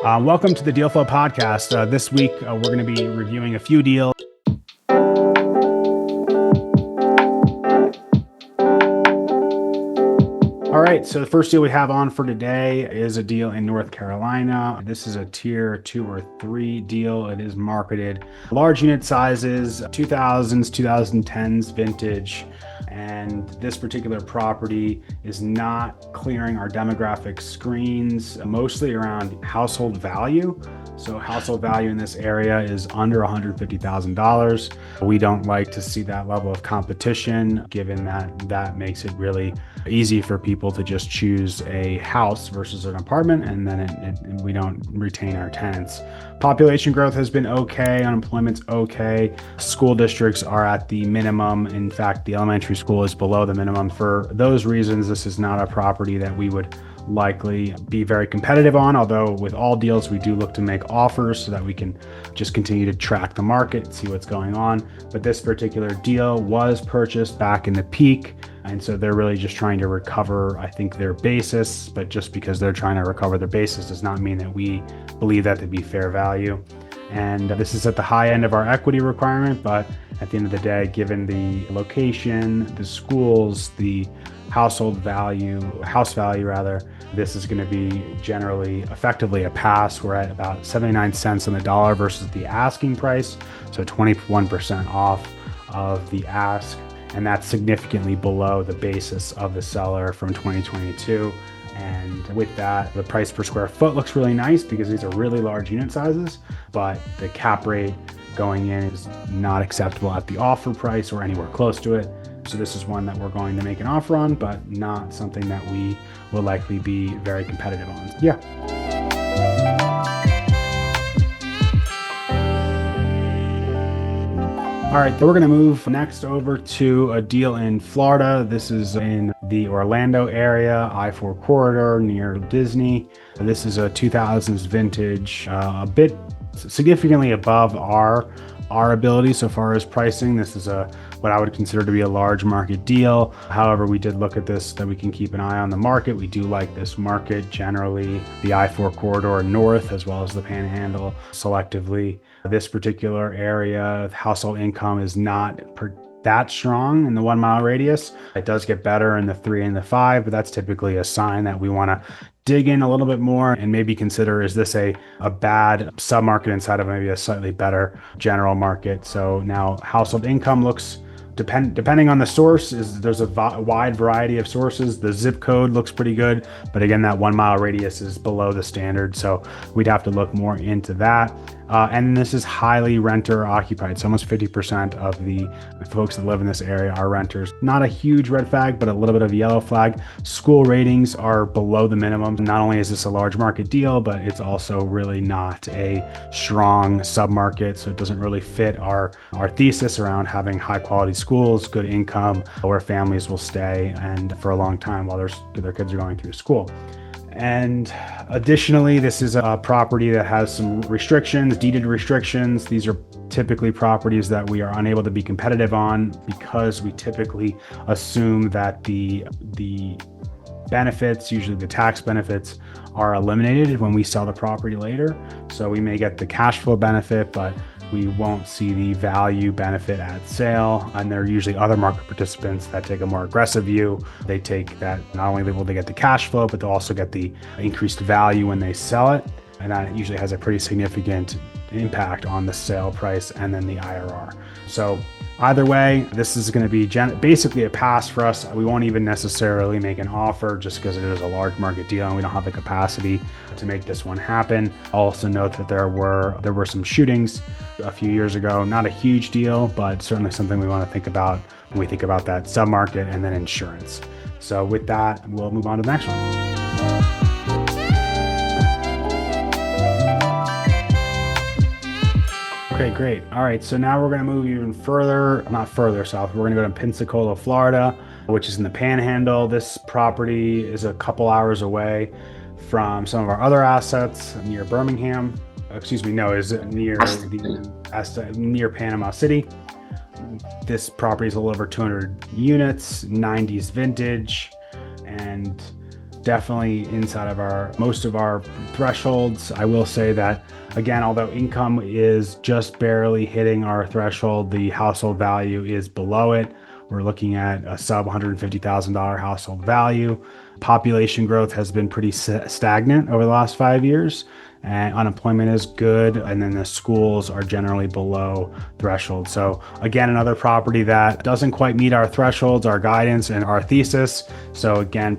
Welcome to the Deal Flow podcast. This week, we're going to be reviewing a few deals. All right, so the first deal we have on for today is a deal in North Carolina. This is a tier 2 or 3 deal. It is marketed large unit sizes, 2000s, 2010s vintage. And this particular property is not clearing our demographic screens, mostly around household value. So household value in this area is under $150,000. We don't like to see that level of competition, given that makes it really easy for people to just choose a house versus an apartment, and then we don't retain our tenants. Population growth has been okay, unemployment's okay. School districts are at the minimum. In fact, the elementary school is below the minimum. For those reasons, this is not a property that we would likely be very competitive on, although with all deals we do look to make offers so that we can just continue to track the market, see what's going on. But this particular deal was purchased back in the peak, and so they're really just trying to recover, I think, their basis. But just because they're trying to recover their basis does not mean that we believe that to be fair value. And this is at the high end of our equity requirement, but at the end of the day, given the location, the schools, the household value, house value rather, this is going to be generally effectively a pass. We're at about 79 cents on the dollar versus the asking price, so 21% off of the ask, and that's significantly below the basis of the seller from 2022. And with that, the price per square foot looks really nice because these are really large unit sizes, but the cap rate going in is not acceptable at the offer price or anywhere close to it. So this is one that we're going to make an offer on, but not something that we will likely be very competitive on. Yeah. All right, so we're going to move next over to a deal in Florida. This is in the Orlando area, I-4 corridor near Disney. This is a 2000s vintage, a bit significantly above our ability so far as pricing. This is what I would consider to be a large market deal. However, we did look at this, that we can keep an eye on the market. We do like this market generally, the I-4 corridor north as well as the Panhandle selectively. This particular area, household income is not that strong in the 1 mile radius. It does get better in the 3 and the 5, but that's typically a sign that we want to dig in a little bit more and maybe consider, is this a bad submarket inside of maybe a slightly better general market? So now household income looks, depending on the source, there's a wide variety of sources. The zip code looks pretty good, but again, that 1 mile radius is below the standard, so we'd have to look more into that. And this is highly renter occupied, so almost 50% of the folks that live in this area are renters. Not a huge red flag, but a little bit of a yellow flag. School ratings are below the minimum. Not only is this a large market deal, but it's also really not a strong submarket, so it doesn't really fit our thesis around having high quality schools, good income, where families will stay and for a long time while their kids are going through school. And additionally, this is a property that has some restrictions, deeded restrictions. These are typically properties that we are unable to be competitive on because we typically assume that the benefits, usually the tax benefits, are eliminated when we sell the property later. So we may get the cash flow benefit, but we won't see the value benefit at sale. And there are usually other market participants that take a more aggressive view. They take that not only will they get the cash flow, but they'll also get the increased value when they sell it. And that usually has a pretty significant impact on the sale price and then the IRR. So either way, this is going to be basically a pass for us. We won't even necessarily make an offer just because it is a large market deal and we don't have the capacity to make this one happen. I'll also note that there were some shootings a few years ago. Not a huge deal, but certainly something we want to think about when we think about that submarket and then insurance. So with that, we'll move on to the next one. Okay, great. All right, so now we're going to move even not further south. We're going to go to Pensacola, Florida, which is in the Panhandle. This property is a couple hours away from some of our other assets near Birmingham. Is near Panama City. This property is a little over 200 units, 90s vintage, and definitely inside of most of our thresholds. I will say that, again, although income is just barely hitting our threshold, the household value is below it. We're looking at a sub $150,000 household value. Population growth has been pretty stagnant over the last 5 years, and unemployment is good, and then the schools are generally below threshold. So again, another property that doesn't quite meet our thresholds, our guidance, and our thesis. So again,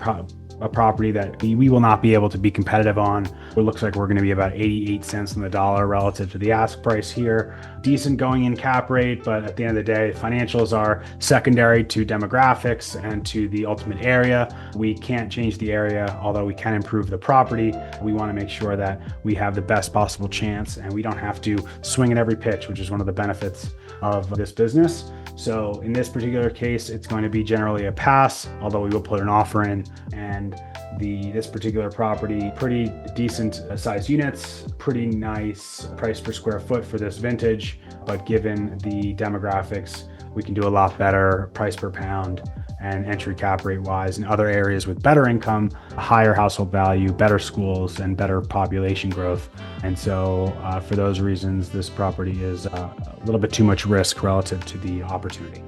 a property that we will not be able to be competitive on. It looks like we're going to be about 88 cents on the dollar relative to the ask price here. Decent going in cap rate, but at the end of the day, financials are secondary to demographics and to the ultimate area. We can't change the area, although we can improve the property. We want to make sure that we have the best possible chance and we don't have to swing at every pitch, which is one of the benefits of this business. So in this particular case, it's going to be generally a pass, although we will put an offer in. And this particular property, pretty decent size units, pretty nice price per square foot for this vintage. But given the demographics, we can do a lot better price per pound and entry cap rate wise in other areas with better income, higher household value, better schools, and better population growth. And so for those reasons, this property is a little bit too much risk relative to the opportunity.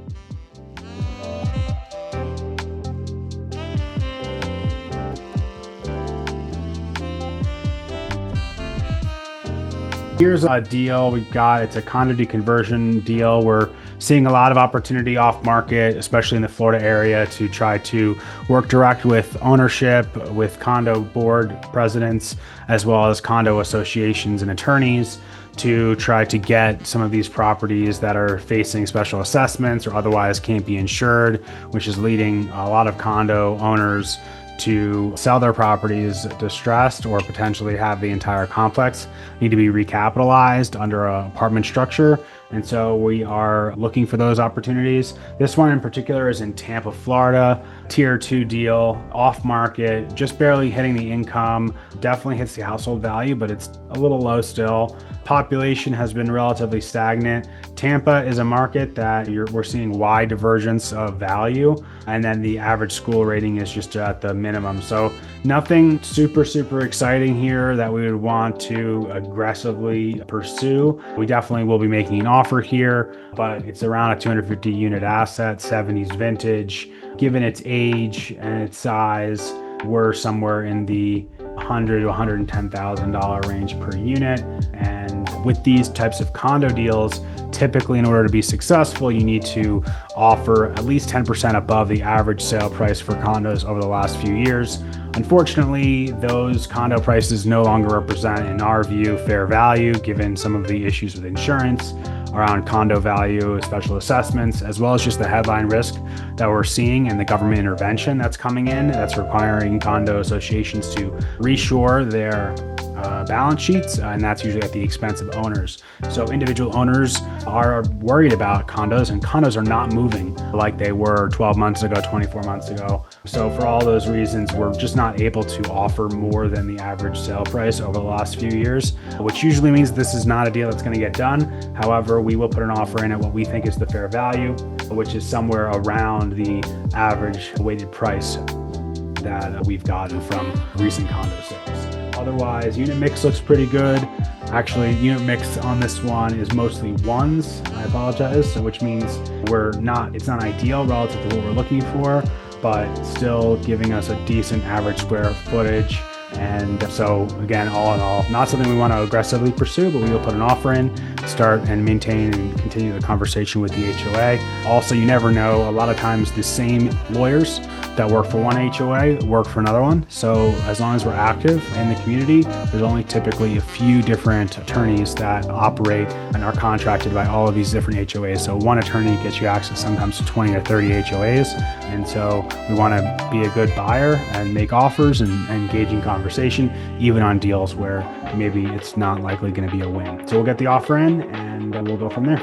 Here's a deal we've got. It's a condo deconversion deal. We're seeing a lot of opportunity off market, especially in the Florida area, to try to work direct with ownership, with condo board presidents, as well as condo associations and attorneys to try to get some of these properties that are facing special assessments or otherwise can't be insured, which is leading a lot of condo owners to sell their properties distressed or potentially have the entire complex need to be recapitalized under an apartment structure. And so we are looking for those opportunities. This one in particular is in Tampa, Florida, tier 2 deal, off market, just barely hitting the income, definitely hits the household value, but it's a little low still. Population has been relatively stagnant. Tampa is a market that we're seeing wide divergence of value, and then the average school rating is just at the minimum. So nothing super exciting here that we would want to aggressively pursue. We definitely will be making an offer here, but it's around a 250 unit asset, 70s vintage. Given its age and its size, we're somewhere in the $100,000 to $110,000 range per unit. And with these types of condo deals, typically in order to be successful, you need to offer at least 10% above the average sale price for condos over the last few years. Unfortunately, those condo prices no longer represent, in our view, fair value, given some of the issues with insurance around condo value, special assessments, as well as just the headline risk that we're seeing and the government intervention that's coming in, that's requiring condo associations to reshore their balance sheets, and that's usually at the expense of owners. So individual owners are worried about condos, and condos are not moving like they were 12 months ago, 24 months ago. So for all those reasons, we're just not able to offer more than the average sale price over the last few years, which usually means this is not a deal that's going to get done. However, we will put an offer in at what we think is the fair value, which is somewhere around the average weighted price that we've gotten from recent condo sales. Otherwise, unit mix looks pretty good. Actually, unit mix on this one is mostly ones. I apologize, which means it's not ideal relative to what we're looking for, but still giving us a decent average square footage. And so again, all in all, not something we want to aggressively pursue, but we will put an offer in, start and maintain and continue the conversation with the HOA. Also, you never know, a lot of times the same lawyers that work for one HOA work for another one. So as long as we're active in the community, there's only typically a few different attorneys that operate and are contracted by all of these different HOAs. So one attorney gets you access sometimes to 20 or 30 HOAs. And so we want to be a good buyer and make offers and engage in conversation, even on deals where maybe it's not likely going to be a win. So we'll get the offer in and we'll go from there.